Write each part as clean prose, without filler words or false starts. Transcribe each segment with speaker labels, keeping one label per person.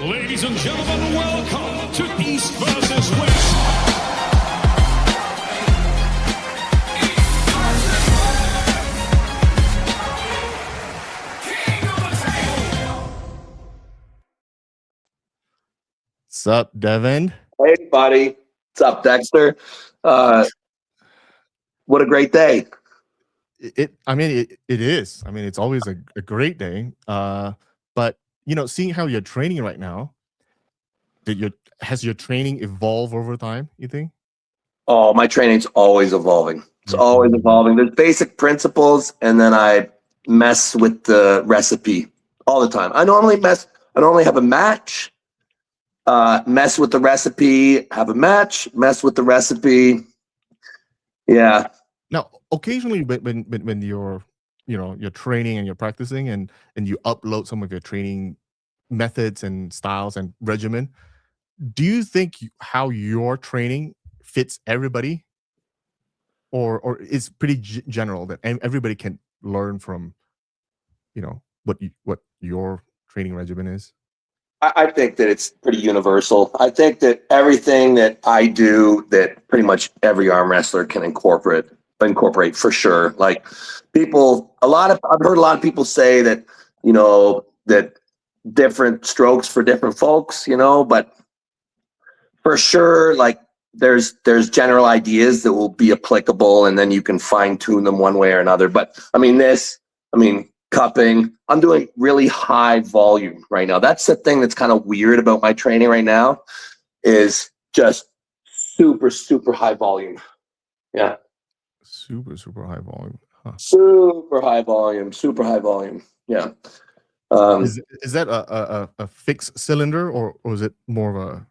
Speaker 1: Ladies and gentlemen, welcome to East versus West.
Speaker 2: What's up, Devon?
Speaker 3: Hey, buddy. What's up, Dexter? What a great day.
Speaker 2: It is. I mean, it's always a great day. But seeing how you're training right now, has your training evolved over time, you think?
Speaker 3: Oh, my training's always evolving. It's always evolving. There's basic principles, and then I mess with the recipe all the time. I normally have a match, mess with the recipe, have a match, mess with the recipe. Yeah.
Speaker 2: Now, occasionally when you're training and you're practicing and you upload some of your training methods and styles and regimen, do you think how your training fits everybody, or is pretty general that everybody can learn from what your training regimen is?
Speaker 3: I think that it's pretty universal. I think that everything that I do, that pretty much every arm wrestler can incorporate for sure. Like I've heard a lot of people say that, that different strokes for different folks, but for sure, like there's general ideas that will be applicable, and then you can fine tune them one way or another. But cupping, I'm doing really high volume right now. That's the thing that's kind of weird about my training right now, is just super, super high volume. Yeah.
Speaker 2: Super, super high volume. Huh.
Speaker 3: Super high volume. Yeah.
Speaker 2: Is that a fixed cylinder, or is it more of a?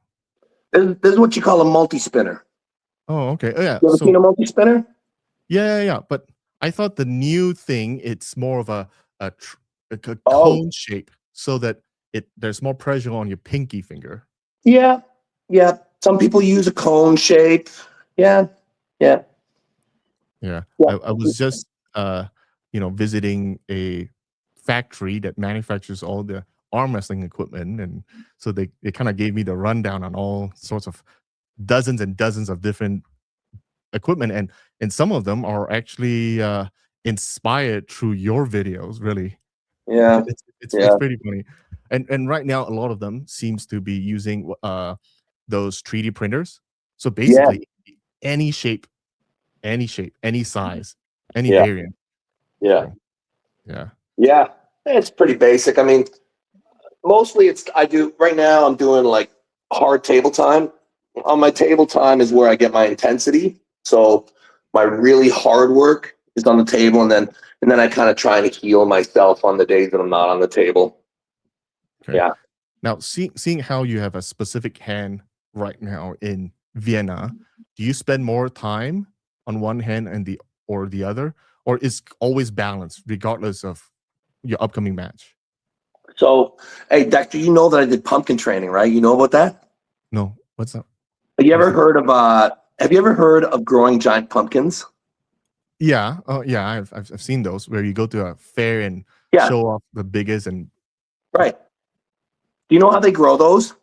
Speaker 3: This is what you call a multi-spinner.
Speaker 2: Oh, okay. Oh, yeah.
Speaker 3: You ever seen a multi-spinner?
Speaker 2: Yeah. But I thought the new thing, it's more of a cone shape, so that there's more pressure on your pinky finger.
Speaker 3: Yeah. Some people use a cone shape. Yeah.
Speaker 2: I was just visiting a factory that manufactures all the arm wrestling equipment, and so they kind of gave me the rundown on all sorts of dozens and dozens of different equipment, and some of them are actually inspired through your videos, really.
Speaker 3: Yeah.
Speaker 2: It's pretty funny. And right now a lot of them seems to be using those 3D printers. So basically any shape, any size, any variant.
Speaker 3: Yeah.
Speaker 2: Yeah.
Speaker 3: It's pretty basic. I mean, mostly right now I'm doing like hard table time. On my table time is where I get my intensity. So my really hard work is on the table, and then I kind of try to heal myself on the days that I'm not on the table.
Speaker 2: Okay.
Speaker 3: Yeah.
Speaker 2: Now, seeing how you have a specific hand right now in Vienna, do you spend more time on one hand or the other, or is always balanced regardless of your upcoming match?
Speaker 3: So, hey, Dexter, you know that I did pumpkin training, right? You know about that?
Speaker 2: No, what's that?
Speaker 3: Have you ever heard of growing giant pumpkins?
Speaker 2: Yeah. Oh, yeah. I've seen those where you go to a fair and show off the biggest and.
Speaker 3: Right. Do you know how they grow those?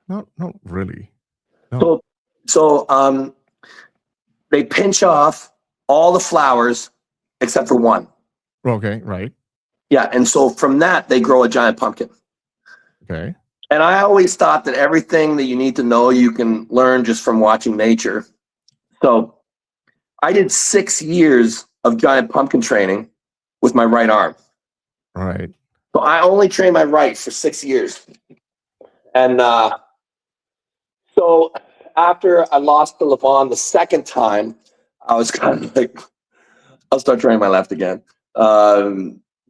Speaker 2: Not really. No.
Speaker 3: So they pinch off all the flowers except for one.
Speaker 2: Okay. Right.
Speaker 3: Yeah, and so from that they grow a giant pumpkin.
Speaker 2: Okay.
Speaker 3: And I always thought that everything that you need to know you can learn just from watching nature. So I did 6 years of giant pumpkin training with my right arm.
Speaker 2: Right.
Speaker 3: So I only trained my right for 6 years. And so after I lost to Levon the second time, I was kind of like, I'll start training my left again.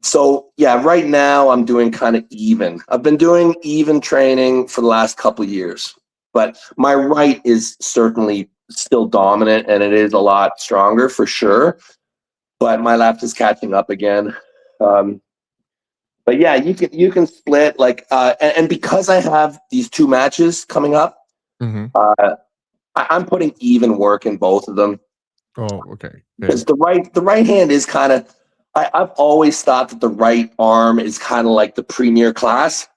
Speaker 3: So yeah, right now I'm doing kind of even. I've been doing even training for the last couple of years, but my right is certainly still dominant, and it is a lot stronger for sure. But my left is catching up again. But yeah, you can split like and because I have these 2 matches coming up, I'm putting even work in both of them.
Speaker 2: Oh, okay.
Speaker 3: Because the right hand is kind of, I've always thought that the right arm is kind of like the premier class.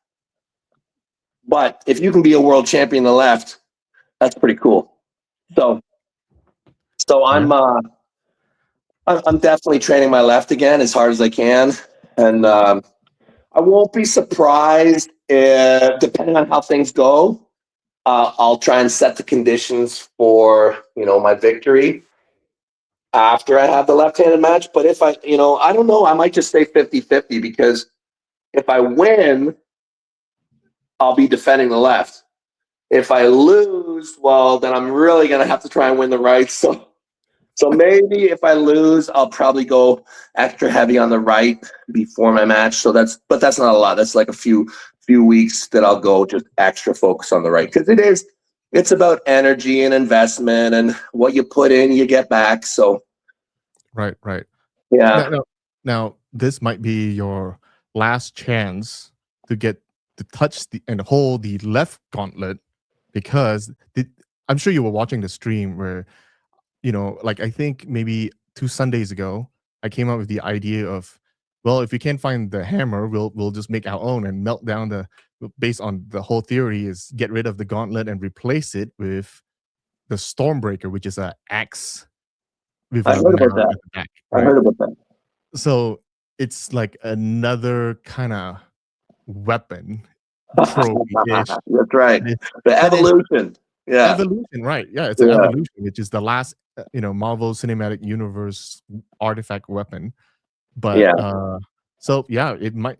Speaker 3: But if you can be a world champion in the left, that's pretty cool. So I'm definitely training my left again as hard as I can, and I won't be surprised if, depending on how things go, I'll try and set the conditions for my victory after I have the left-handed match. But if I don't know, I might just stay 50-50, because if I win, I'll be defending the left. If I lose, well, then I'm really going to have to try and win the right. So maybe if I lose, I'll probably go extra heavy on the right before my match. But that's not a lot. That's like a few weeks that I'll go just extra focus on the right, because it's about energy and investment, and what you put in, you get back. So
Speaker 2: Right.
Speaker 3: yeah.
Speaker 2: Now this might be your last chance to get to touch and hold the left gauntlet, because I'm sure you were watching the stream where, like, I think maybe 2 Sundays ago, I came up with the idea of, well, if we can't find the hammer, we'll just make our own and melt down based on the whole theory is get rid of the gauntlet and replace it with the Stormbreaker, which is an axe with
Speaker 3: I
Speaker 2: a
Speaker 3: heard about
Speaker 2: arrow
Speaker 3: that.
Speaker 2: at the back,
Speaker 3: I
Speaker 2: right?
Speaker 3: heard about that.
Speaker 2: So it's like another kind of weapon trophy-ish.
Speaker 3: That's right.
Speaker 2: But
Speaker 3: The
Speaker 2: but it's
Speaker 3: evolution. Yeah.
Speaker 2: evolution, right? Yeah, it's an
Speaker 3: Yeah.
Speaker 2: evolution, which is the last, Marvel Cinematic Universe artifact weapon. But
Speaker 3: Yeah.
Speaker 2: so yeah, the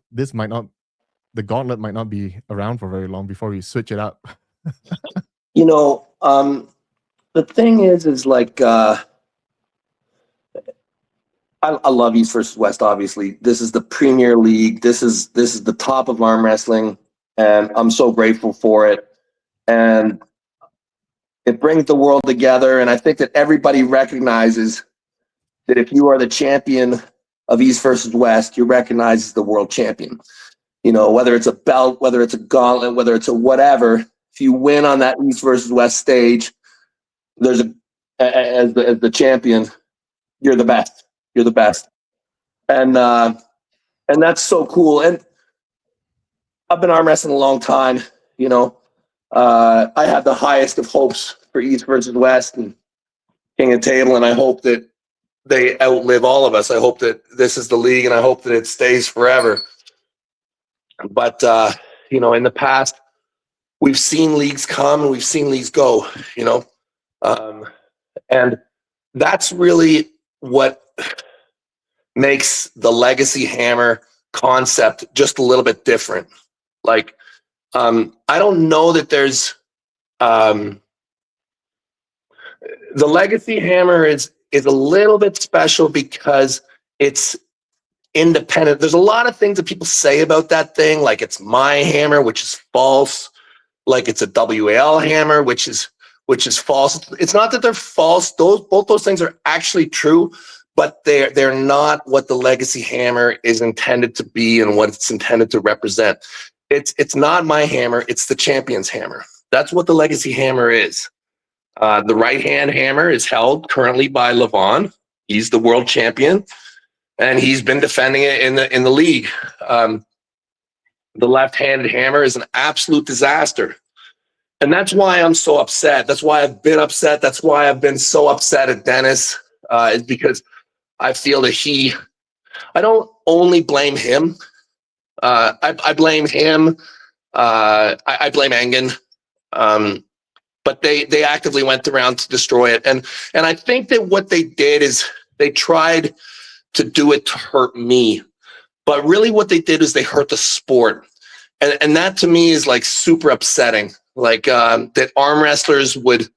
Speaker 2: gauntlet might not be around for very long before we switch it up.
Speaker 3: The thing is like, I love East versus West. Obviously, this is the Premier League. This is the top of arm wrestling, and I'm so grateful for it. And it brings the world together. And I think that everybody recognizes that if you are the champion of East versus West, you're recognized as the world champion. Whether it's a belt, whether it's a gauntlet, whether it's a whatever, if you win on that East versus West stage, as the champion, you're the best. You're the best. And that's so cool. And I've been arm wrestling a long time. I have the highest of hopes for East versus West and King of Table, and I hope that they outlive all of us. I hope that this is the league, and I hope that it stays forever. But in the past, we've seen leagues come and we've seen leagues go. And that's really what makes the Legacy Hammer concept just a little bit different. Like, I don't know that there's the Legacy Hammer is a little bit special because it's independent. There's a lot of things that people say about that thing, like it's my hammer, which is false. Like it's a WAL hammer, which is false. It's not that they're false. Both those things are actually true, but they're not what the Legacy Hammer is intended to be and what it's intended to represent. It's not my hammer. It's the champion's hammer. That's what the Legacy Hammer is. The right hand hammer is held currently by Levon. He's the world champion, and he's been defending it in the league. The left-handed hammer is an absolute disaster. And that's why I'm so upset. That's why I've been upset. That's why I've been so upset at Dennis, is because I feel that I don't only blame him. I blame him. I blame Engen. But they actively went around to destroy it. And I think that what they did is they tried to do it to hurt me. But really what they did is they hurt the sport. And that to me is like super upsetting. Like that arm wrestlers would,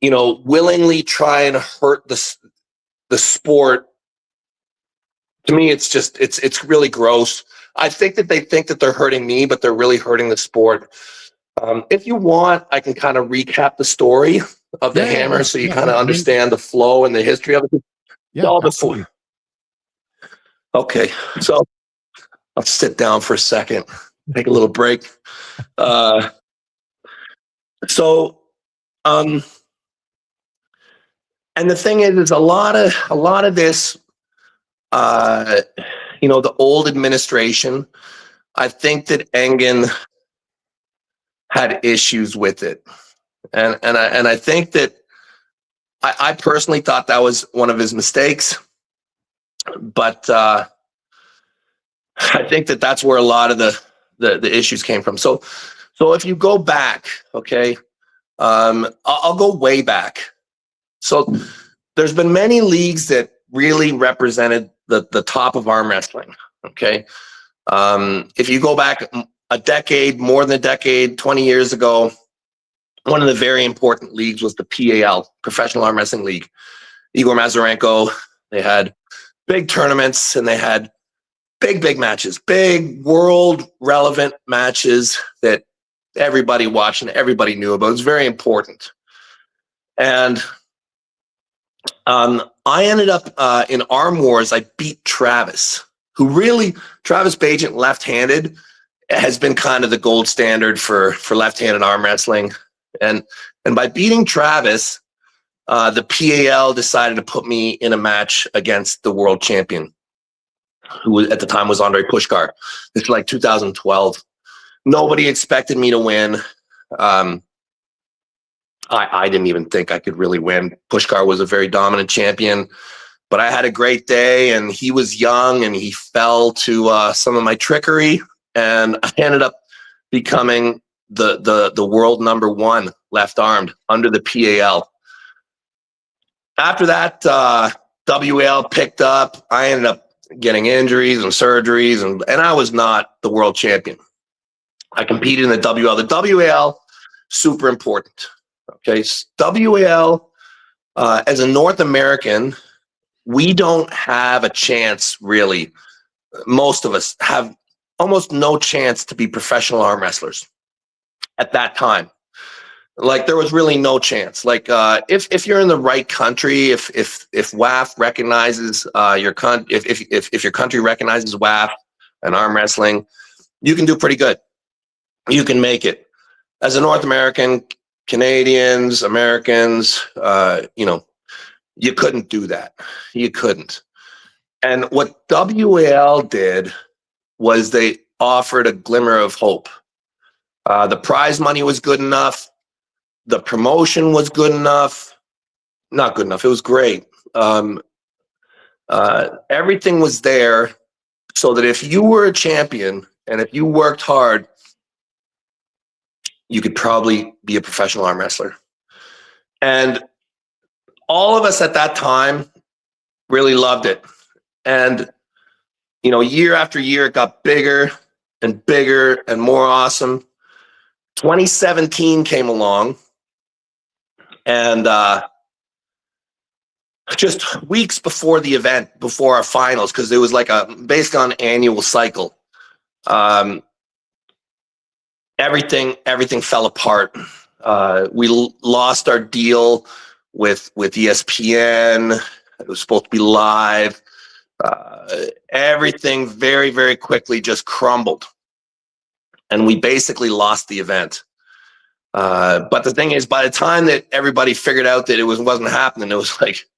Speaker 3: willingly try and hurt the sport. To me, it's really gross. I think that they think that they're hurting me, but they're really hurting the sport. If you want, I can kind of recap the story of the hammer so you kind of understand the flow and the history of it.
Speaker 2: Yeah, absolutely.
Speaker 3: Okay, so I'll sit down for a second, take a little break. And the thing is a lot of this, the old administration, I think that Engen had issues with it. And I think that I personally thought that was one of his mistakes, but I think that that's where a lot of the issues came from. So if you go back, okay, I'll go way back. So there's been many leagues that really represented the top of arm wrestling. Okay, if you go back a decade, more than a decade, 20 years ago, one of the very important leagues was the PAL, Professional Arm Wrestling League. Igor Mazurenko, they had big tournaments and they had big matches, big world relevant matches that everybody watched and everybody knew about. It was very important. And I ended up in Arm Wars. I beat Travis, Travis Bagent, left-handed, has been kind of the gold standard for left-handed arm wrestling. And by beating Travis, the PAL decided to put me in a match against the world champion, who at the time was Andre Pushkar. This is like 2012. Nobody expected me to win. I didn't even think I could really win. Pushkar was a very dominant champion, but I had a great day, and he was young, and he fell to some of my trickery, and I ended up becoming the world #1 left-armed under the PAL. After that, WAL picked up. I ended up getting injuries and surgeries, and I was not the world champion. I competed in the WL. The WAL, super important. Okay, WAL, as a North American, we don't have a chance, really. Most of us have almost no chance to be professional arm wrestlers at that time. Like, there was really no chance. Like, if you're in the right country, if WAF recognizes if your country recognizes WAF and arm wrestling, you can do pretty good. You can make it. As a North American, Canadians, Americans, you couldn't do that. You couldn't. And what WAL did was they offered a glimmer of hope. The prize money was good enough. The promotion was good enough. Not good enough. It was great. Everything was there so that if you were a champion and if you worked hard, you could probably be a professional arm wrestler. And all of us at that time really loved it. And, year after year, it got bigger and bigger and more awesome. 2017 came along, and just weeks before the event, before our finals, because it was like based on annual cycle, everything fell apart. We lost our deal with ESPN. It was supposed to be live. Everything very, very quickly just crumbled, and we basically lost the event. But the thing is, by the time that everybody figured out that it wasn't happening, it was like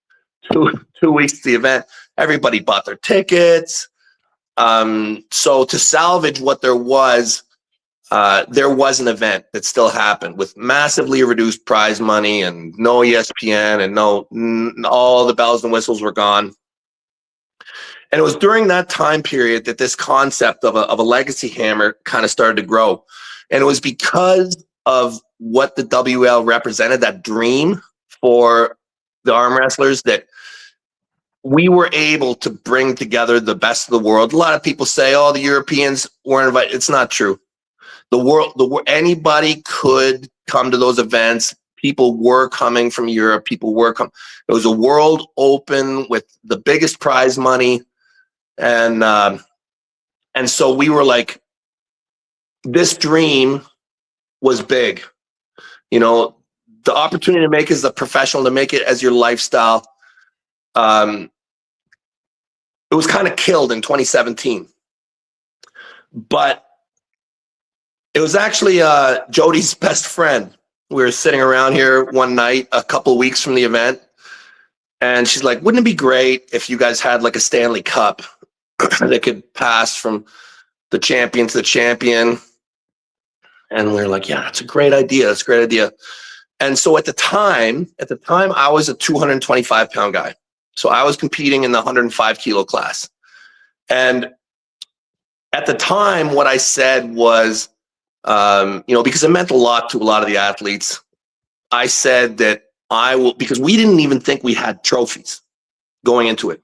Speaker 3: two weeks to the event. Everybody bought their tickets. So to salvage what there was an event that still happened with massively reduced prize money and no ESPN and all the bells and whistles were gone. And it was during that time period that this concept of a legacy hammer kind of started to grow. And it was because of what the WL represented, that dream for the arm wrestlers, that we were able to bring together the best of the world. A lot of people say, the Europeans weren't invited. It's not true. Anybody could come to those events. People were coming from Europe. It was a world open with the biggest prize money. And so we were like, this dream was big. The opportunity to make it as a professional, to make it as your lifestyle, it was kind of killed in 2017. But it was actually Jody's best friend. We were sitting around here one night, a couple of weeks from the event, and she's like, wouldn't it be great if you guys had like a Stanley Cup that could pass from the champion to the champion? And we were like, yeah, that's a great idea. That's a great idea. And so at the time, I was a 225-pound guy. So I was competing in the 105 kilo class. And at the time, what I said was, because it meant a lot to a lot of the athletes, I said that I will, because we didn't even think we had trophies going into it.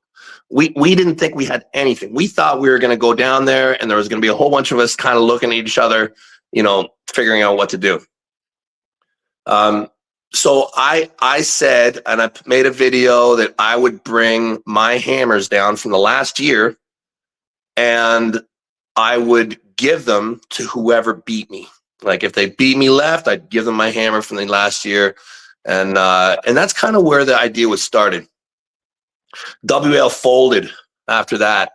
Speaker 3: We didn't think we had anything. We thought we were going to go down there and there was going to be a whole bunch of us kind of looking at each other, figuring out what to do. So I said, and I made a video that I would bring my hammers down from the last year and I would give them to whoever beat me. Like if they beat me left, I'd give them my hammer from the last year. And that's kind of where the idea was started. WL folded after that.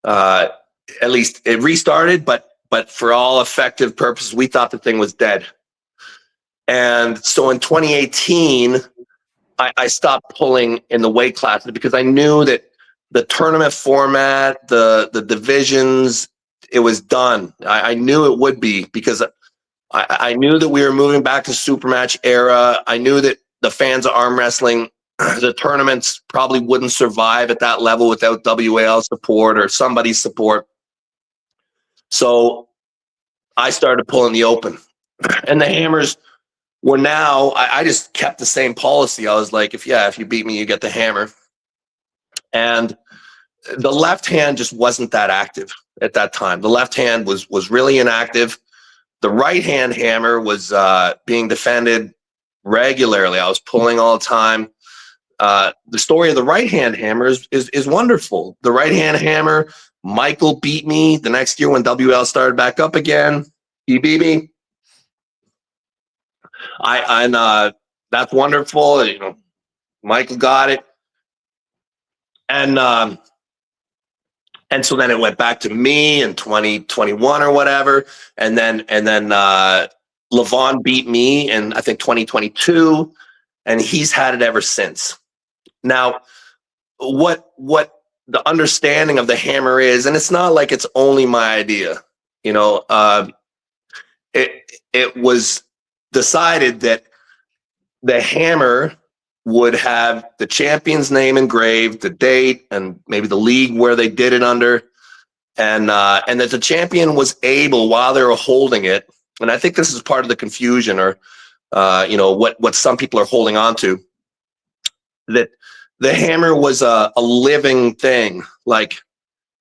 Speaker 3: At least it restarted, but for all effective purposes, we thought the thing was dead. And so in 2018, I stopped pulling in the weight classes because I knew that the tournament format, the divisions, it was done. I knew it would be because I knew that we were moving back to Supermatch era. I knew that the fans of arm wrestling, the tournaments probably wouldn't survive at that level without WAL support or somebody's support. So I started pulling the open. And the hammers were now, I just kept the same policy. I was like, if you beat me, you get the hammer. And the left hand just wasn't that active at that time. The left hand was really inactive. The right hand hammer was being defended regularly. I was pulling all the time. The story of the right hand hammer is wonderful. The right hand hammer, Michael beat me the next year when WL started back up again. He beat me. That's wonderful. Michael got it. And so then it went back to me in 2021 or whatever. And then Levon beat me in, I think, 2022. And he's had it ever since. Now, what the understanding of the hammer is, and it's not like it's only my idea, it was decided that the hammer would have the champion's name engraved, the date, and maybe the league where they did it under, and that the champion was able, while they were holding it, and I think this is part of the confusion, or what some people are holding on to, that the hammer was a living thing. Like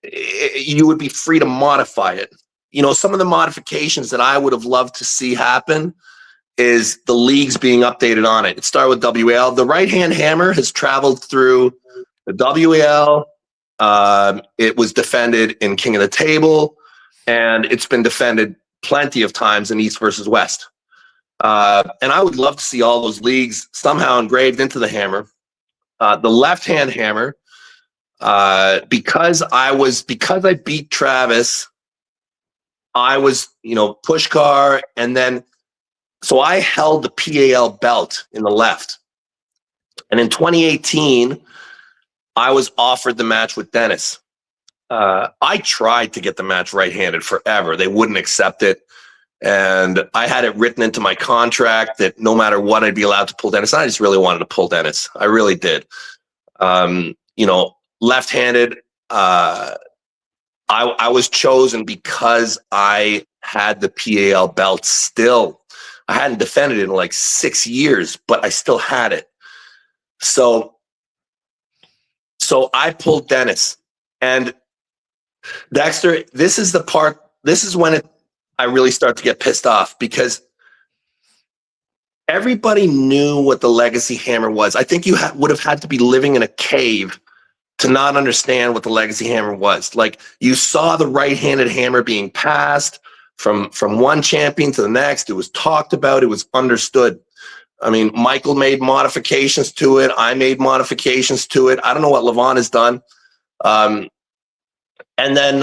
Speaker 3: you would be free to modify it. Some of the modifications that I would have loved to see happen is the leagues being updated on it. It started with WL. The right-hand hammer has traveled through the WL. It was defended in King of the Table, and it's been defended plenty of times in East versus West. And I would love to see all those leagues somehow engraved into the hammer. The left-hand hammer, because I beat Travis, I was, push car, and then so I held the PAL belt in the left. And in 2018, I was offered the match with Dennis. I tried to get the match right-handed forever. They wouldn't accept it. And I had it written into my contract that no matter what, I'd be allowed to pull Dennis. I just really wanted to pull Dennis. I really did. Left-handed, I was chosen because I had the PAL belt still. I hadn't defended it in like 6 years, but I still had it. So I pulled Dennis. And Dexter, this is when I really start to get pissed off, because everybody knew what the Legacy Hammer was. I think you would have had to be living in a cave to not understand what the Legacy Hammer was. Like, you saw the right-handed hammer being passed from one champion to the next. It was talked about. It was understood. I mean, Michael made modifications to it. I made modifications to it. I don't know what Levon has done. And then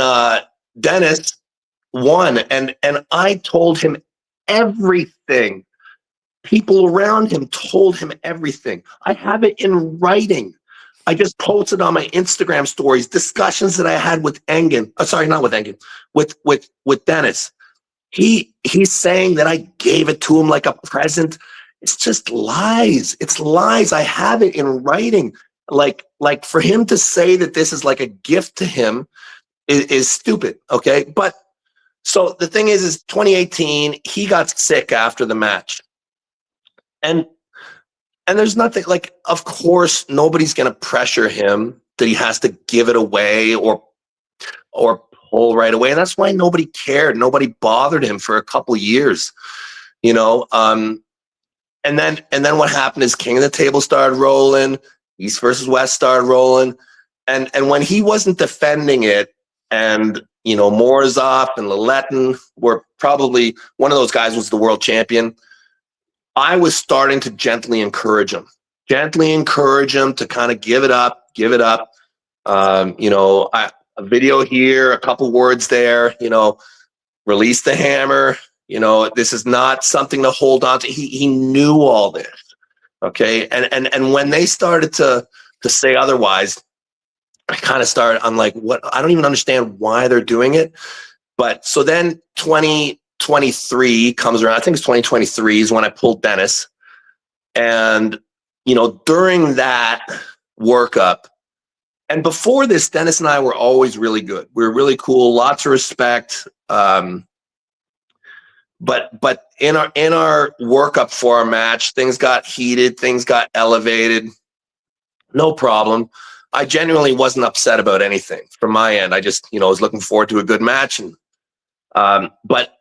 Speaker 3: Dennis won, and I told him everything. People around him told him everything. I have it in writing. I just posted on my Instagram stories discussions that I had with Engen. Sorry, not with Engen. With Dennis. he's saying that I gave it to him like a present. It's just lies. It's lies. I have it in writing. Like for him to say that this is like a gift to him is stupid. Okay. But so the thing is 2018, he got sick after the match. And there's nothing like, of course, nobody's going to pressure him that he has to give it away or pull right away. And that's why nobody cared. Nobody bothered him for a couple years, you know? And then what happened is King of the Table started rolling, East versus West started rolling. And when he wasn't defending it, and, you know, Morozov and Larratt were probably, one of those guys was the world champion, I was starting to gently encourage him to kind of give it up. You know, a video here, a couple words there, you know, release the hammer. You know, this is not something to hold on to. He knew all this. Okay. And when they started to say otherwise, I kind of started, I'm like, what? I don't even understand why they're doing it. But so then 2023 comes around. I think it's 2023 is when I pulled Dennis. And, you know, during that workup, and before this, Dennis and I were always really good. We were really cool, lots of respect. But in our workup for our match, things got heated, things got elevated. No problem. I genuinely wasn't upset about anything from my end. I just, you know, was looking forward to a good match. And but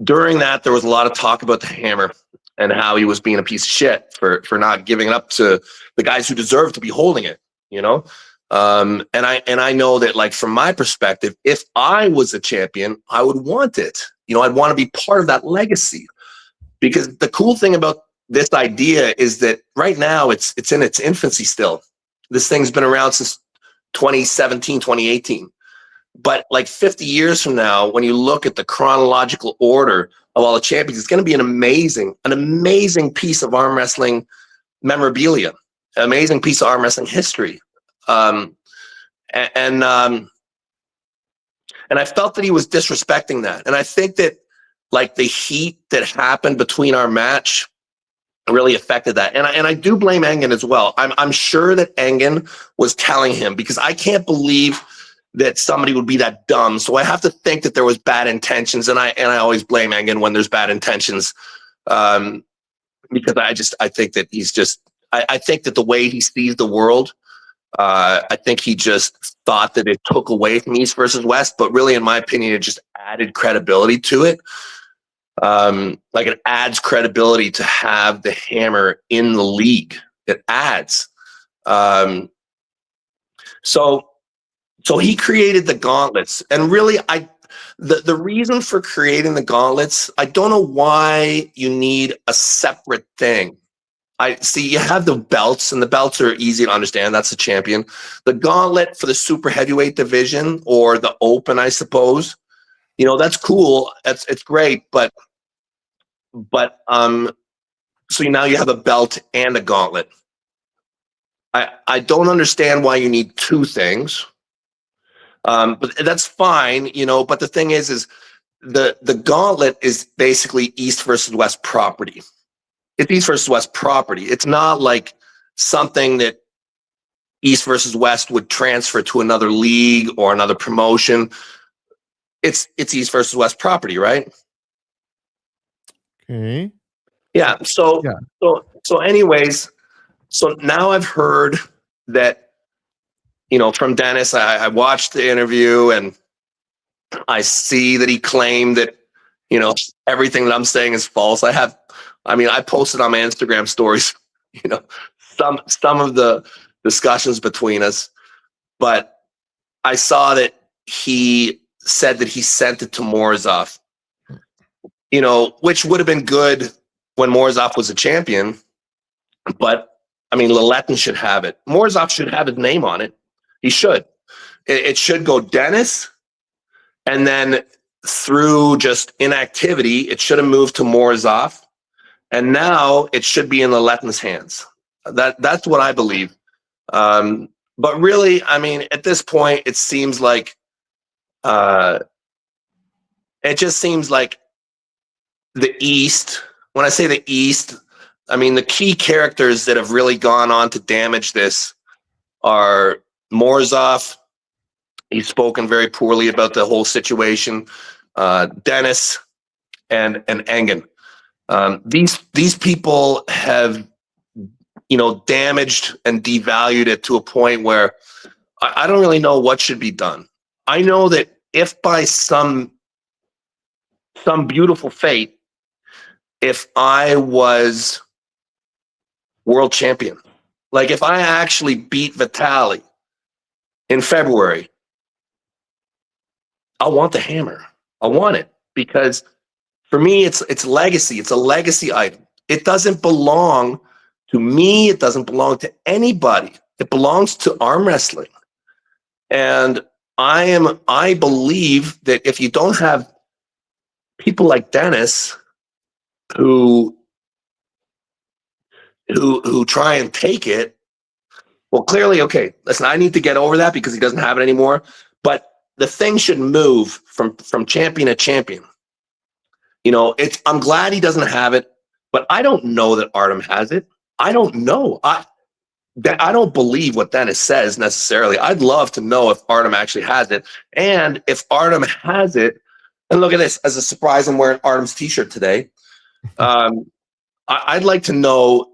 Speaker 3: during that, there was a lot of talk about the hammer and how he was being a piece of shit for not giving it up to the guys who deserve to be holding it, you know? And I know that, like, from my perspective, if I was a champion, I would want it. You know, I'd want to be part of that legacy, because the cool thing about this idea is that right now it's in its infancy still. This thing's been around since 2017, 2018. But like 50 years from now, when you look at the chronological order of all the champions, it's going to be an amazing piece of arm wrestling memorabilia, an amazing piece of arm wrestling history. And I felt that he was disrespecting that. And I think that, like, the heat that happened between our match really affected that. And I do blame Engen as well. I'm sure that Engen was telling him, because I can't believe that somebody would be that dumb. So I have to think that there was bad intentions. And I always blame Engen when there's bad intentions. Because I think that he's just, I think that the way he sees the world, I think he just thought that it took away from East versus West, but really, in my opinion, it just added credibility to it. Like, it adds credibility to have the hammer in the league. It adds. So he created the gauntlets, and really, the reason for creating the gauntlets, I don't know why you need a separate thing. I see you have the belts, and the belts are easy to understand. That's the champion. The gauntlet for the super heavyweight division, or the open, I suppose, you know, that's cool. It's great. But so now you have a belt and a gauntlet. I don't understand why you need two things. But that's fine, you know, but the thing is the gauntlet is basically East versus West property. It's East versus West property. It's not like something that East versus West would transfer to another league or another promotion. It's East versus West property, right?
Speaker 2: Okay.
Speaker 3: Yeah. So anyways, so now I've heard that, you know, from Dennis, I watched the interview, and I see that he claimed that, you know, everything that I'm saying is false. I posted on my Instagram stories, you know, some of the discussions between us, but I saw that he said that he sent it to Morozov, you know, which would have been good when Morozov was a champion. But I mean, Larratt should have it. Morozov should have his name on it. He should. It should go Dennis, and then through just inactivity, it should have moved to Morozov, and now it should be in Larratt's hands. That's what I believe. But really, I mean, at this point, it seems like it just seems like the East. When I say the East, I mean the key characters that have really gone on to damage this are Morozov. He's spoken very poorly about the whole situation. Dennis and Engen. These people have, damaged and devalued it to a point where I don't really know what should be done. I know that if by some beautiful fate, if I was world champion, like if I actually beat Vitaly in February, I want the hammer. I want it because for me, it's legacy. It's a legacy item. It doesn't belong to me. It doesn't belong to anybody. It belongs to arm wrestling. And I believe that if you don't have people like Dennis who try and take it, well, clearly, okay, listen, I need to get over that because he doesn't have it anymore. But the thing should move from champion to champion. I'm glad he doesn't have it, but I don't know that Artem has it. I don't know. I don't believe what Dennis says necessarily. I'd love to know if Artem actually has it. And if Artem has it, and look at this, as a surprise, I'm wearing Artem's t-shirt today. I'd like to know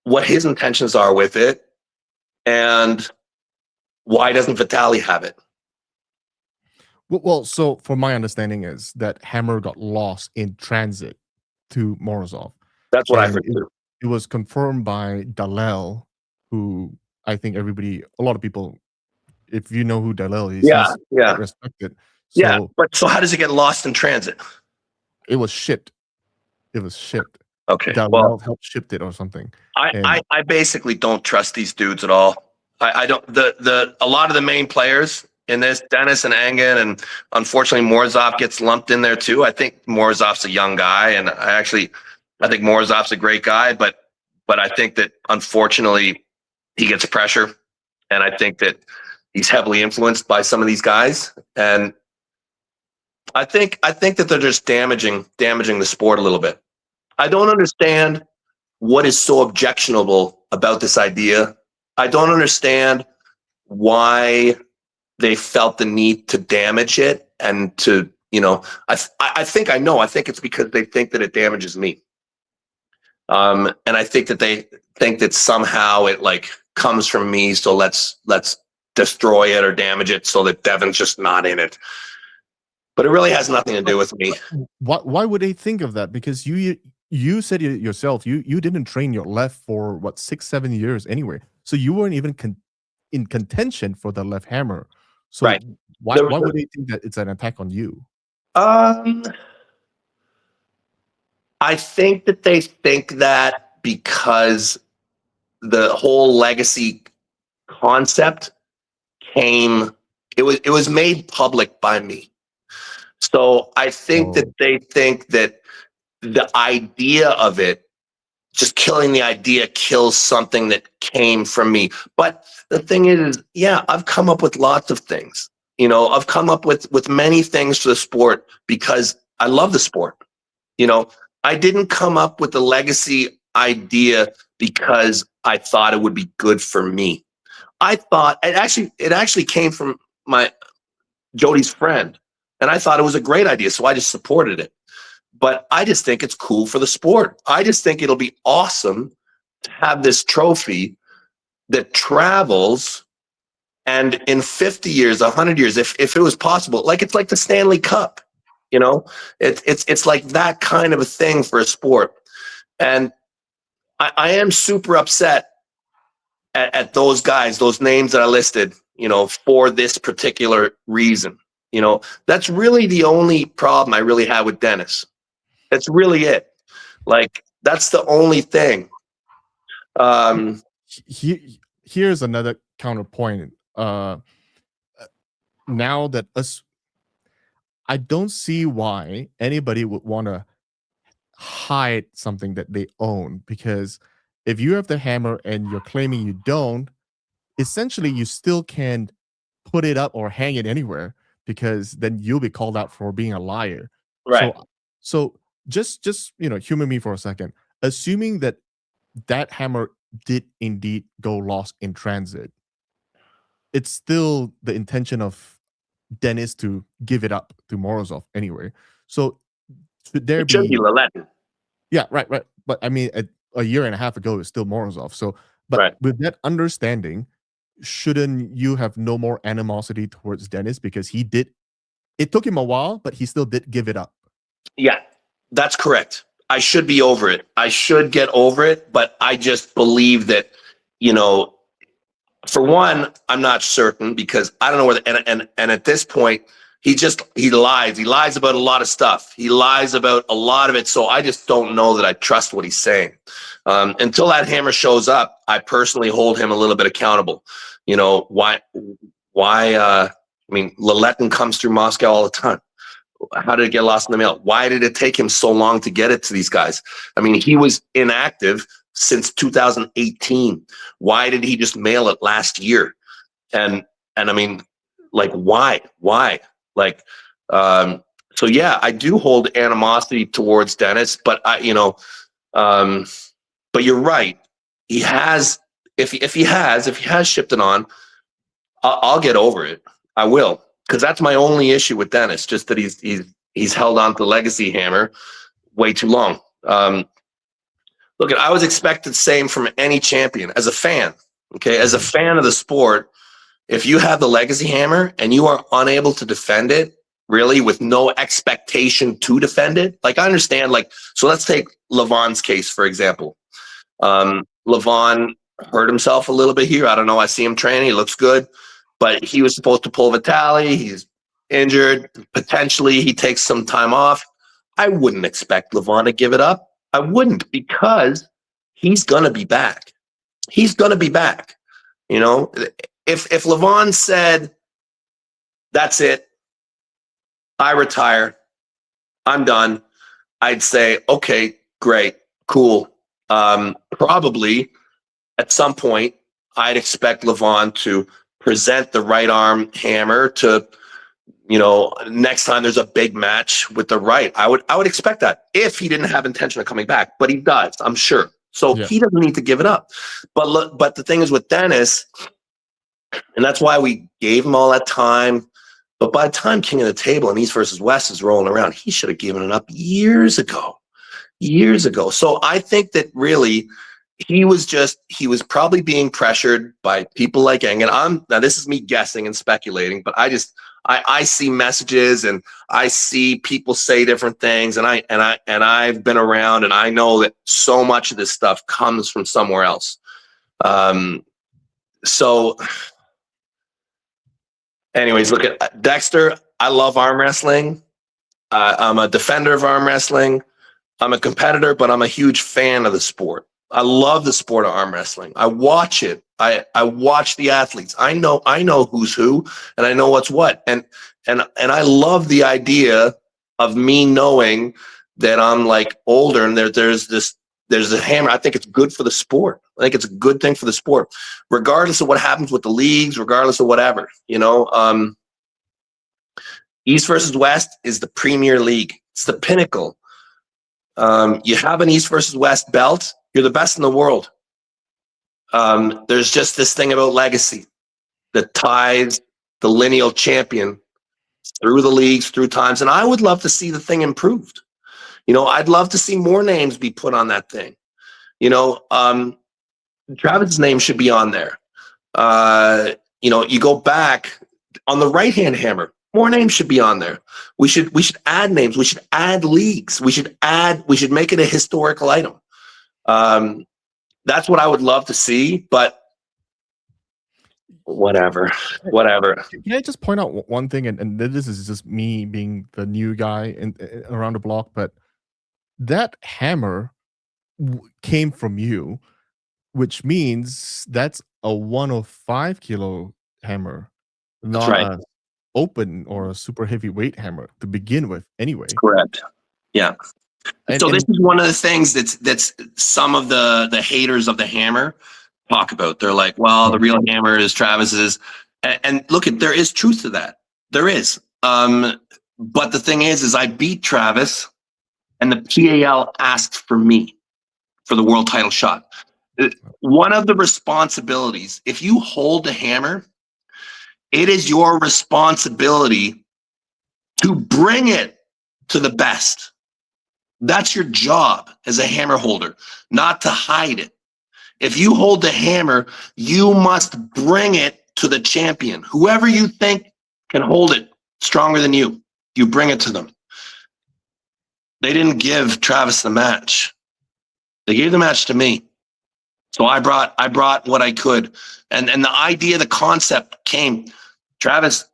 Speaker 3: what his intentions are with it and why doesn't Vitaly have it?
Speaker 2: Well, so from my understanding is that hammer got lost in transit to Morozov.
Speaker 3: That's what I
Speaker 2: And
Speaker 3: heard too.
Speaker 2: It was confirmed by Dalal, who I think a lot of people, if you know who Dalal is,
Speaker 3: Yeah,
Speaker 2: he's
Speaker 3: yeah.
Speaker 2: quite respected.
Speaker 3: Yeah,
Speaker 2: So
Speaker 3: but so how does it get lost in transit?
Speaker 2: it was shipped. It was shipped.
Speaker 3: Okay,
Speaker 2: Dalal
Speaker 3: well,
Speaker 2: helped shipped it or something.
Speaker 3: I basically don't trust these dudes at all. I don't. A lot of the main players in this, Dennis and Engen, and unfortunately Morozov gets lumped in there too. I think Morozov's a young guy, and I think Morozov's a great guy, but I think that unfortunately he gets pressure, and I think that he's heavily influenced by some of these guys, and I think that they're just damaging the sport a little bit. I don't understand what is so objectionable about this idea. I don't understand why they felt the need to damage it and to, I think I know. I think it's because they think that it damages me. And I think that they think that somehow it like comes from me. So let's destroy it or damage it so that Devon's just not in it. But it really has nothing to do with me.
Speaker 2: Why would they think of that? Because you said it yourself, you didn't train your left for what 6-7 years anyway, so you weren't even in contention for the left hammer. So
Speaker 3: right.
Speaker 2: why would they think that it's an attack on you?
Speaker 3: I think that they think that because the whole legacy concept it was made public by me. So I think that they think that the idea of it, just killing the idea, kills something that came from me. But the thing is, yeah, I've come up with lots of things. I've come up with many things for the sport because I love the sport. I didn't come up with the legacy idea because I thought it would be good for me. I thought it actually came from my Jody's friend, and I thought it was a great idea, so I just supported it. But I just think it's cool for the sport. I just think it'll be awesome to have this trophy that travels, and in 50 years, 100 years, if it was possible, like it's like the Stanley Cup, it's like that kind of a thing for a sport. And I am super upset at those guys, those names that I listed, for this particular reason. That's really the only problem I really have with Dennis. That's really it. Like, that's the only thing.
Speaker 2: Here's another counterpoint. Now that I don't see why anybody would want to hide something that they own, because if you have the hammer and you're claiming you don't, essentially you still can put it up or hang it anywhere, because then you'll be called out for being a liar.
Speaker 3: Right.
Speaker 2: So just humor me for a second. Assuming that that hammer did indeed go lost in transit, it's still the intention of Dennis to give it up to Morozov anyway. So should there
Speaker 3: It should be
Speaker 2: be?
Speaker 3: Larratt.
Speaker 2: Yeah, right. But I mean, a year and a half ago, it's still Morozov. So, but
Speaker 3: Right.
Speaker 2: with that understanding, shouldn't you have no more animosity towards Dennis because he did? It took him a while, but he still did give it up.
Speaker 3: Yeah, that's correct. I should be over it. I should get over it, but I just believe that, for one, I'm not certain because I don't know where and at this point, he lies. He lies about a lot of stuff. He lies about a lot of it. So I just don't know that I trust what he's saying. Until that hammer shows up, I personally hold him a little bit accountable. Why, Larratt comes through Moscow all the time. How did it get lost in the mail? Why did it take him so long to get it to these guys? I mean, he was inactive since 2018. Why did he just mail it last year? And I mean, like, why? So yeah, I do hold animosity towards Dennis, but but you're right. He has, if he has shipped it on, I'll get over it. I will. Because that's my only issue with Dennis, just that he's held on to Legacy Hammer way too long. Look, I was expected the same from any champion as a fan. Okay, as a fan of the sport, if you have the Legacy Hammer and you are unable to defend it, really, with no expectation to defend it, like I understand, so let's take Levon's case for example. Levon hurt himself a little bit here. I don't know. I see him training. He looks good. But he was supposed to pull Vitali. He's injured. Potentially, he takes some time off. I wouldn't expect Levon to give it up. I wouldn't, because he's going to be back. He's going to be back. If Levon said, that's it, I retire, I'm done, I'd say, okay, great, cool. Probably at some point, I'd expect Levon to present the right arm hammer to, next time there's a big match with the right. I would expect that if he didn't have intention of coming back, but he does, I'm sure. So he doesn't need to give it up. But the thing is with Dennis, and that's why we gave him all that time. But by the time King of the Table and East versus West is rolling around, he should have given it up years ago. So I think that really, he was probably being pressured by people like Eng. And now this is me guessing and speculating, but I see messages and I see people say different things, and I've been around and I know that so much of this stuff comes from somewhere else. So anyways, look at Dexter. I love arm wrestling. I'm a defender of arm wrestling. I'm a competitor, but I'm a huge fan of the sport. I love the sport of arm wrestling. I watch it. I watch the athletes. I know who's who, and I know what's what. And I love the idea of me knowing that I'm like older and there's a hammer. I think it's good for the sport. I think it's a good thing for the sport, regardless of what happens with the leagues, regardless of whatever. East versus West is the Premier League. It's the pinnacle. You have an East versus West belt, you're the best in the world. There's just this thing about legacy that ties the lineal champion through the leagues, through times. And I would love to see the thing improved. I'd love to see more names be put on that thing. Travis's name should be on there. You go back on the right-hand hammer, more names should be on there. We should add names. We should add leagues. We should make it a historical item. That's what I would love to see, but whatever.
Speaker 2: Can I just point out one thing? And this is just me being the new guy around the block, but that hammer came from you, which means that's a 105 kilo hammer, not a open or a super heavyweight hammer to begin with anyway.
Speaker 3: That's correct. Yeah. So this is one of the things that's some of the haters of the hammer talk about. They're like, well, the real hammer is Travis's. And look, there is truth to that. There is. But the thing is I beat Travis and the PAL asked for me for the world title shot. One of the responsibilities, if you hold the hammer, it is your responsibility to bring it to the best. That's your job as a hammer holder, not to hide it. If you hold the hammer, you must bring it to the champion. Whoever you think can hold it stronger than you, you bring it to them. They didn't give Travis the match. They gave the match to me. So I brought what I could. And the idea, the concept came. Travis,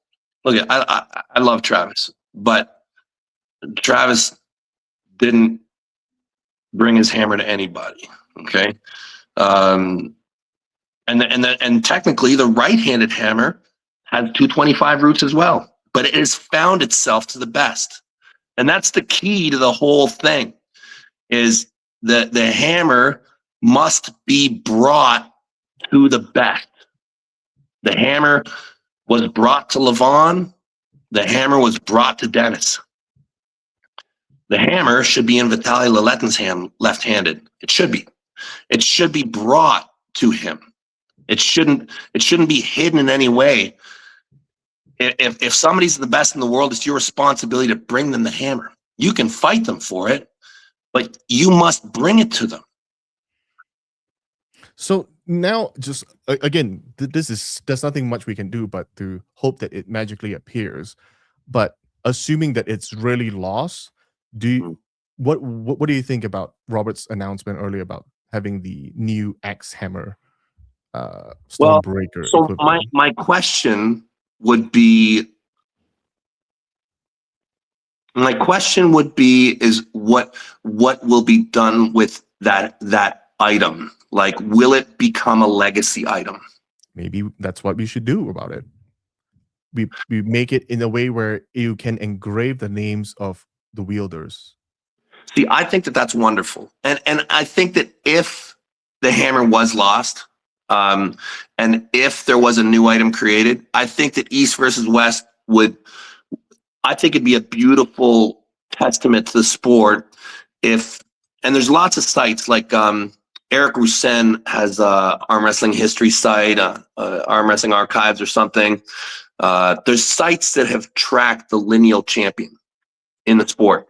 Speaker 3: look, I love Travis, but Travis didn't bring his hammer to anybody. Okay. And technically the right-handed hammer has 225 roots as well, but it has found itself to the best. And that's the key to the whole thing, is the hammer must be brought to the best. The hammer was brought to Levon. The hammer was brought to Dennis. The hammer should be in Vitaly Laletin's hand, left-handed. It should be. It should be brought to him. It shouldn't be hidden in any way. If somebody's the best in the world, it's your responsibility to bring them the hammer. You can fight them for it, but you must bring it to them.
Speaker 2: So now, just again, there's nothing much we can do but to hope that it magically appears. But assuming that it's really lost, what do you think about Robert's announcement earlier about having the new Axe Hammer, Stormbreaker?
Speaker 3: So my question would be, is what will be done with that item? Like, will it become a legacy item?
Speaker 2: Maybe that's what we should do about it. We make it in a way where you can engrave the names of the wielders.
Speaker 3: See, I think that's wonderful. And I think that if the hammer was lost, and if there was a new item created, I think that East versus West I think it'd be a beautiful testament to the sport and there's lots of sites like, Eric Roussin has a arm wrestling history site, arm wrestling archives or something. There's sites that have tracked the lineal champion in the sport.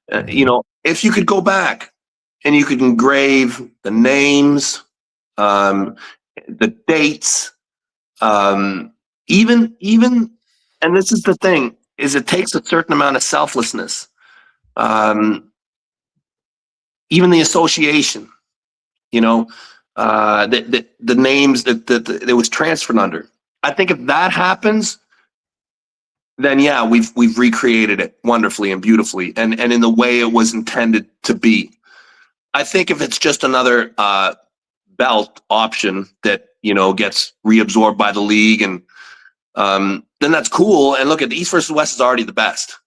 Speaker 3: If you could go back and you could engrave the names, the dates, even, and this is the thing, is it takes a certain amount of selflessness. Even the association, the names that it was transferred under. I think if that happens, then yeah, we've recreated it wonderfully and beautifully, and in the way it was intended to be. I think if it's just another belt option that gets reabsorbed by the league, and then that's cool. And look, at the East versus West is already the best,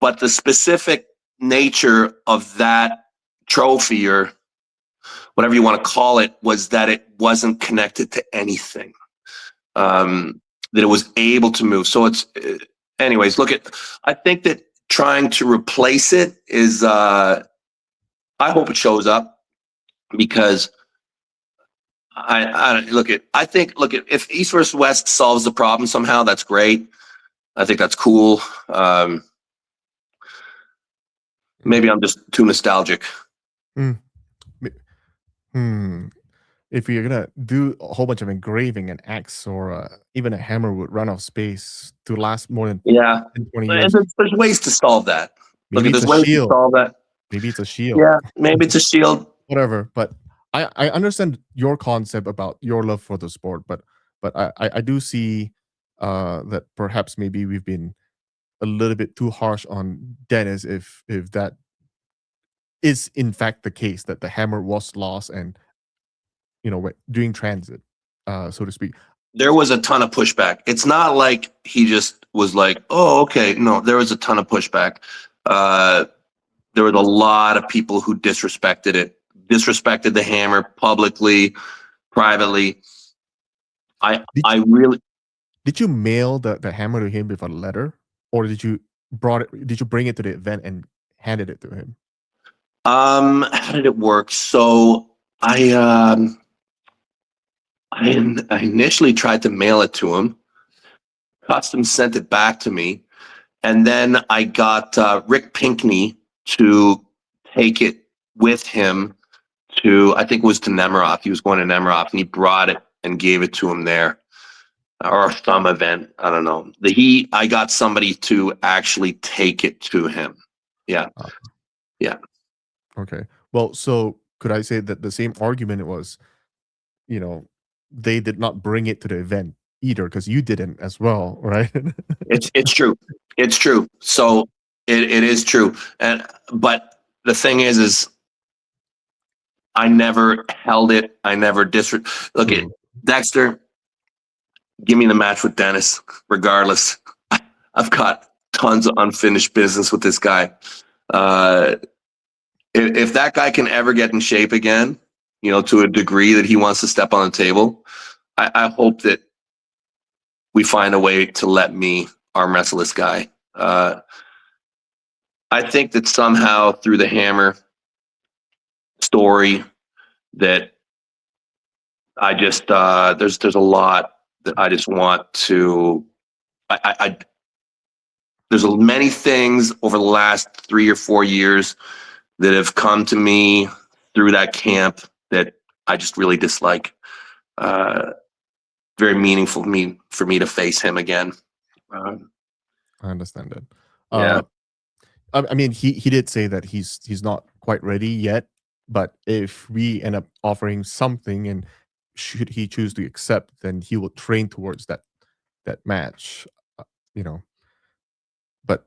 Speaker 3: but the specific nature of that trophy, or whatever you want to call it, was that it wasn't connected to anything, that it was able to move. So it's, anyways, I think that trying to replace it is, I hope it shows up, because if East versus West solves the problem somehow, that's great. I think that's cool. Maybe I'm just too nostalgic.
Speaker 2: If you're gonna do a whole bunch of engraving, an axe or even a hammer would run out of space to last more than 20 years.
Speaker 3: There's ways to solve that.
Speaker 2: Maybe it's a shield. Maybe it's a shield.
Speaker 3: Yeah, maybe it's a shield.
Speaker 2: Whatever. But I understand your concept about your love for the sport, but I do see that perhaps maybe we've been a little bit too harsh on Dennis if that is in fact the case, that the hammer was lost and during transit, so to speak.
Speaker 3: There was a ton of pushback. It's not like he just was like, oh, okay. No, there was a ton of pushback. There was a lot of people who disrespected the hammer publicly, privately.
Speaker 2: Did you mail the hammer to him with a letter, or did you brought it? Did you bring it to the event and handed it to him?
Speaker 3: How did it work? So I initially tried to mail it to him. Custom sent it back to me, and then I got Rick Pinkney to take it with him to, I think it was to Nemiroff. He was going to Nemiroff, and he brought it and gave it to him there, or some event. I don't know. I got somebody to actually take it to him. Yeah. Yeah.
Speaker 2: Okay. Well, so could I say that the same argument was, they did not bring it to the event either because you didn't as well, right?
Speaker 3: It's true. It's true. So it is true. But the thing is I never held it. I never look at Dexter. Give me the match with Dennis, regardless. I've got tons of unfinished business with this guy. If that guy can ever get in shape again, to a degree that he wants to step on the table, I hope that we find a way to let me arm wrestle this guy. I think that somehow through the Hammer story that I just there's a lot that I just want to. There's many things over the last 3 or 4 years that have come to me through that camp that I just really dislike. Very meaningful for me to face him again.
Speaker 2: I understand that.
Speaker 3: Yeah.
Speaker 2: I mean, he did say that he's not quite ready yet, but if we end up offering something and should he choose to accept, then he will train towards that match, But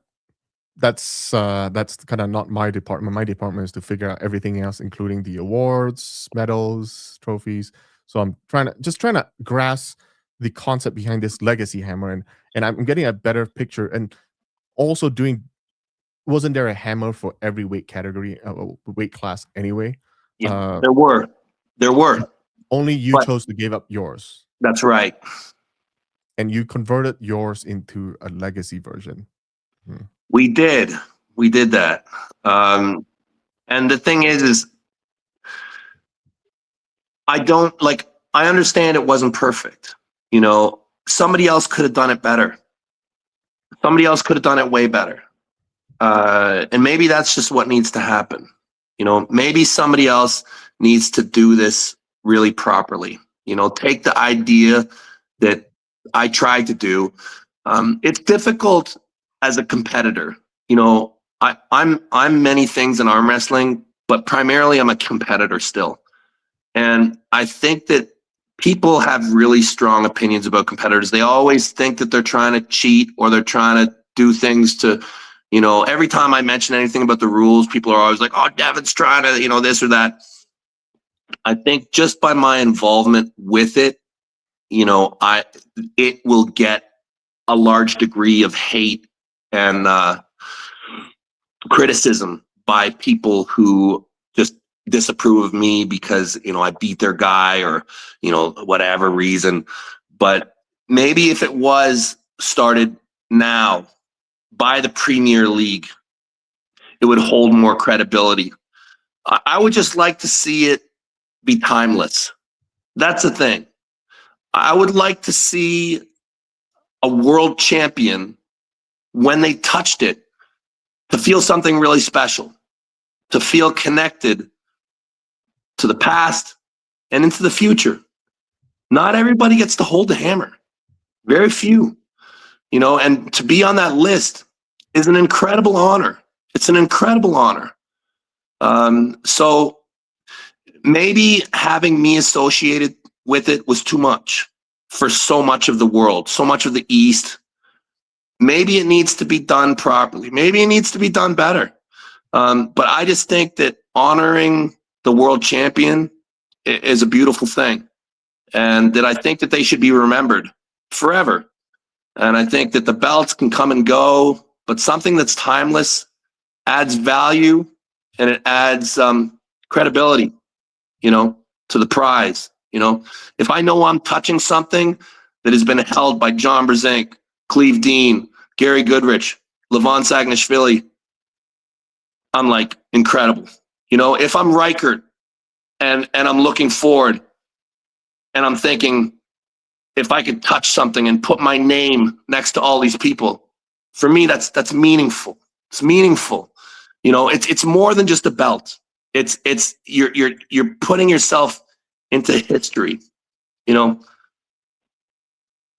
Speaker 2: that's kind of not my department. My department is to figure out everything else, including the awards, medals, trophies. So I'm trying to grasp the concept behind this Legacy Hammer, and I'm getting a better picture. And also wasn't there a hammer for every weight category, weight class anyway?
Speaker 3: Yeah, there were.
Speaker 2: Only you chose to give up yours.
Speaker 3: That's right.
Speaker 2: And you converted yours into a Legacy version.
Speaker 3: We did that. And the thing is I understand it wasn't perfect. Somebody else could have done it better. Somebody else could have done it way better. And maybe that's just what needs to happen. Maybe somebody else needs to do this really properly. Take the idea that I tried to do. It's difficult as a competitor. I'm many things in arm wrestling, but primarily I'm a competitor still. And I think that people have really strong opinions about competitors. They always think that they're trying to cheat or they're trying to do things to, every time I mention anything about the rules, people are always like, oh, Devon's trying to, this or that. I think just by my involvement with it, it will get a large degree of hate and criticism by people who just disapprove of me because, I beat their guy or, whatever reason. But maybe if it was started now by the Premier League, it would hold more credibility. I would just like to see it be timeless. That's the thing. I would like to see a world champion, when they touched it, to feel something really special, to feel connected to the past and into the future. Not everybody gets to hold the hammer. Very few. And to be on that list is an incredible honor. It's an incredible honor. So maybe having me associated with it was too much for so much of the world, so much of the East. Maybe it needs to be done properly. Maybe it needs to be done better. But I just think that honoring the world champion is a beautiful thing. And that I think that they should be remembered forever. And I think that the belts can come and go, but something that's timeless adds value and it adds credibility, to the prize. If I know I'm touching something that has been held by John Brzenk, Cleve Dean, Gary Goodrich, Levon Sagnashvili, I'm like incredible. You know, if I'm Reichert and I'm looking forward and I'm thinking if I could touch something and put my name next to all these people, for me that's meaningful. It's meaningful. You know, it's more than just a belt. It's you're putting yourself into history. You know.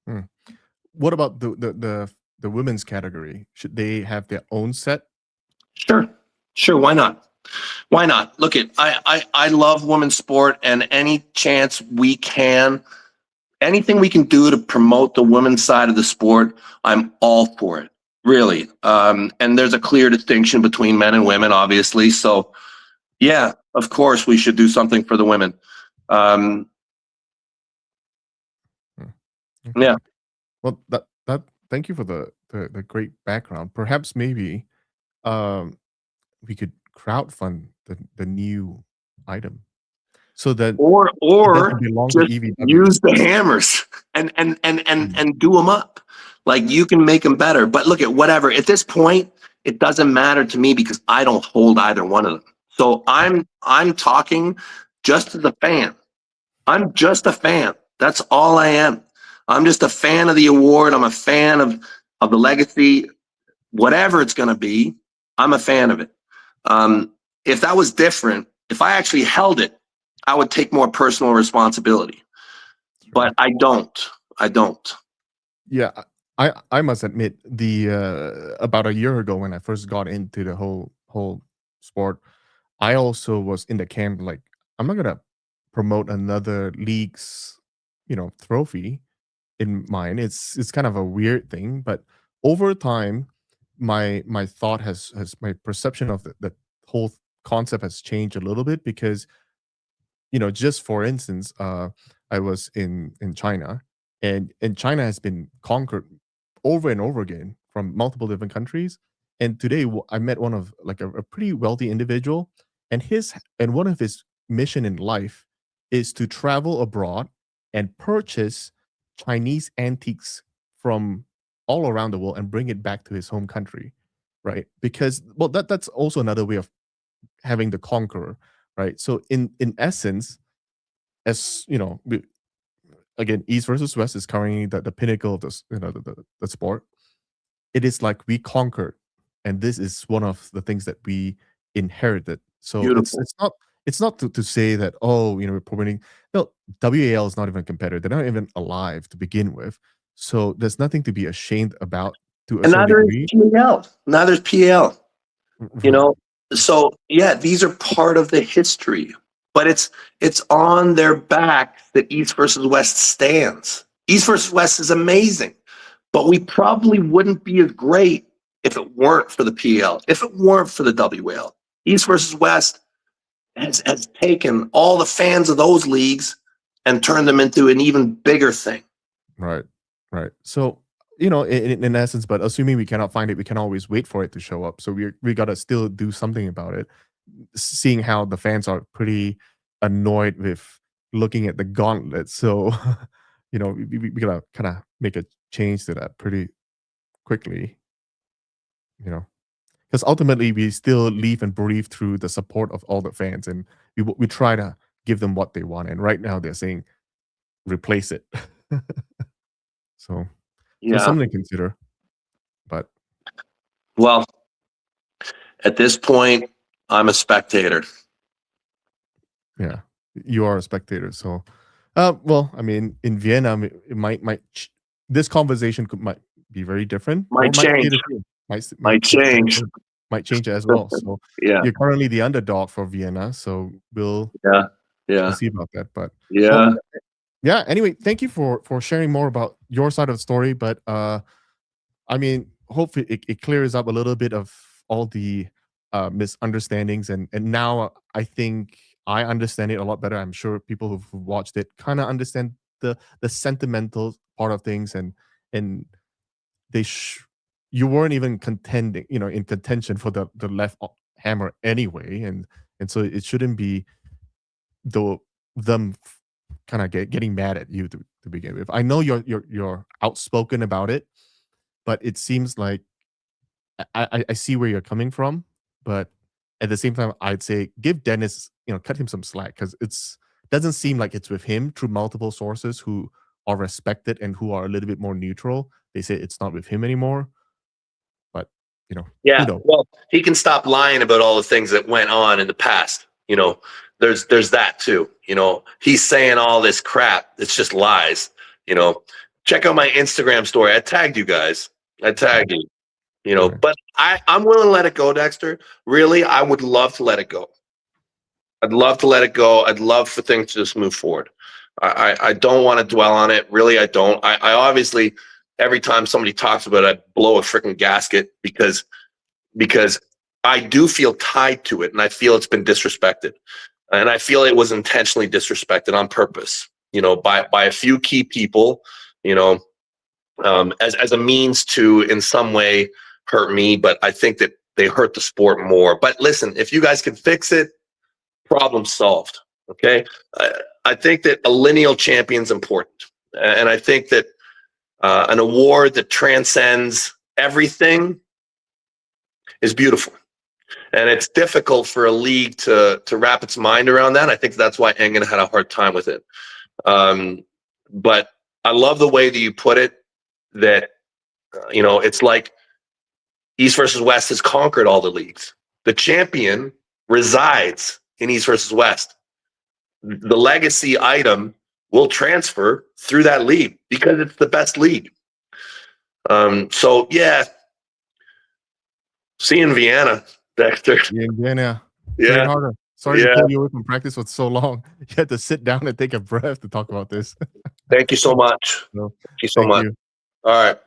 Speaker 2: Hmm. What about the women's category? Should they have their own set?
Speaker 3: Sure. Why not? Why not? Look, I love women's sport, and any chance we can, anything we can do to promote the women's side of the sport, I'm all for it. Really. And there's a clear distinction between men and women, obviously. So, yeah, of course, we should do something for the women.
Speaker 2: Okay.
Speaker 3: Yeah.
Speaker 2: Well, that thank you for the great background. Perhaps maybe um we could crowdfund the new item so that it
Speaker 3: Or
Speaker 2: doesn't belong to
Speaker 3: just
Speaker 2: EVW.
Speaker 3: use the hammers
Speaker 2: Mm.
Speaker 3: and do them up. Like you can make them better. But look at whatever. At this point, it doesn't matter to me because I don't hold either one of them. So I'm talking just as a fan. I'm just a fan. That's all I am. I'm just a fan of the award. I'm a fan of the legacy, whatever it's going to be. I'm a fan of it. If that was different, if I actually held it, I would take more personal responsibility. But I don't. I don't.
Speaker 2: Yeah, I must admit the about a year ago when I first got into the whole sport, I also was in the camp like I'm not gonna promote another league's trophy in mine. It's kind of a weird thing, but over time, my thought has my perception of the whole concept has changed a little bit because just for instance, I was in China, and China has been conquered over and over again from multiple different countries. And today, I met one of like a pretty wealthy individual, and one of his mission in life is to travel abroad and purchase Chinese antiques from all around the world and bring it back to his home country, right? Because well, that's also another way of having the conqueror, right? So in essence, as again, East versus West is currently the pinnacle of the sport. It is like we conquered, and this is one of the things that we inherited. So it's
Speaker 3: Beautiful.
Speaker 2: it's not to say that, oh, we're promoting. No, WAL is not even a competitor. They're not even alive to begin with. So there's nothing to be ashamed about to a
Speaker 3: And
Speaker 2: certain
Speaker 3: neither is
Speaker 2: degree.
Speaker 3: PAL. Neither is PAL. You
Speaker 2: Right.
Speaker 3: know. So yeah, these are part of the history. But it's on their back that East versus West stands. East versus West is amazing. But we probably wouldn't be as great if it weren't for the PL, if it weren't for the WL. East versus West has taken all the fans of those leagues and turned them into an even bigger thing.
Speaker 2: Right. Right. So, in essence, but assuming we cannot find it, we can always wait for it to show up. So we gotta still do something about it. Seeing how the fans are pretty annoyed with looking at the gauntlet. So, we gotta kind of make a change to that pretty quickly, you know. Because ultimately we still live and breathe through the support of all the fans, and we try to give them what they want. And right now they're saying replace it. So
Speaker 3: Yeah.
Speaker 2: something to consider. But
Speaker 3: Well, at this point, I'm a spectator.
Speaker 2: yeah, you are a spectator. So, well, I mean, in Vienna, it this conversation might be very different, or
Speaker 3: Might
Speaker 2: might stay
Speaker 3: change.
Speaker 2: the same.
Speaker 3: Might change.
Speaker 2: Might change as well. So
Speaker 3: Yeah.
Speaker 2: you're currently the underdog for Vienna. So we'll
Speaker 3: Yeah.
Speaker 2: we'll
Speaker 3: Yeah.
Speaker 2: see about that. But well,
Speaker 3: Yeah.
Speaker 2: yeah. Anyway, thank you for sharing more about your side of the story. But I mean, hopefully it clears up a little bit of all the misunderstandings, and now I think I understand it a lot better. I'm sure people who've watched it kind of understand the sentimental part of things, and they you weren't even contending, in contention for the left hammer anyway, and so it shouldn't be the them kind of getting mad at you to begin with. I know you're outspoken about it, but it seems like I see where you're coming from, but at the same time, I'd say give Dennis, cut him some slack because it's doesn't seem like it's with him through multiple sources who are respected and who are a little bit more neutral. They say it's not with him anymore, but
Speaker 3: Yeah,
Speaker 2: who knows?
Speaker 3: well, he can stop lying about all the things that went on in the past. There's that too. He's saying all this crap. It's just lies. Check out my Instagram story. I tagged you guys. I tagged you.
Speaker 2: Okay.
Speaker 3: But I'm willing to let it go, Dexter. Really, I would love to let it go. I'd love to let it go. I'd love for things to just move forward. I don't want to dwell on it. Really, I don't. I obviously, every time somebody talks about it, I blow a freaking gasket because I do feel tied to it, and I feel it's been disrespected, and I feel it was intentionally disrespected on purpose. By a few key people. As a means to, in some way, hurt me, but I think that they hurt the sport more. But listen, if you guys can fix it, problem solved. Okay, I think that a lineal champion's important, and I think that an award that transcends everything is beautiful. And it's difficult for a league to wrap its mind around that. I think that's why Engen had a hard time with it. But I love the way that you put it. That it's like East versus West has conquered all the leagues. The champion resides in East versus West. The legacy item will transfer through that league because it's the best league. So yeah, see you in Vienna, Dexter.
Speaker 2: Yeah, Vienna.
Speaker 3: Yeah.
Speaker 2: Train harder. Sorry
Speaker 3: Yeah.
Speaker 2: to pull you away from practice for so long. You had to sit down and take a breath to talk about this.
Speaker 3: Thank you so much.
Speaker 2: No,
Speaker 3: Thank you so
Speaker 2: thank
Speaker 3: much.
Speaker 2: you.
Speaker 3: All right.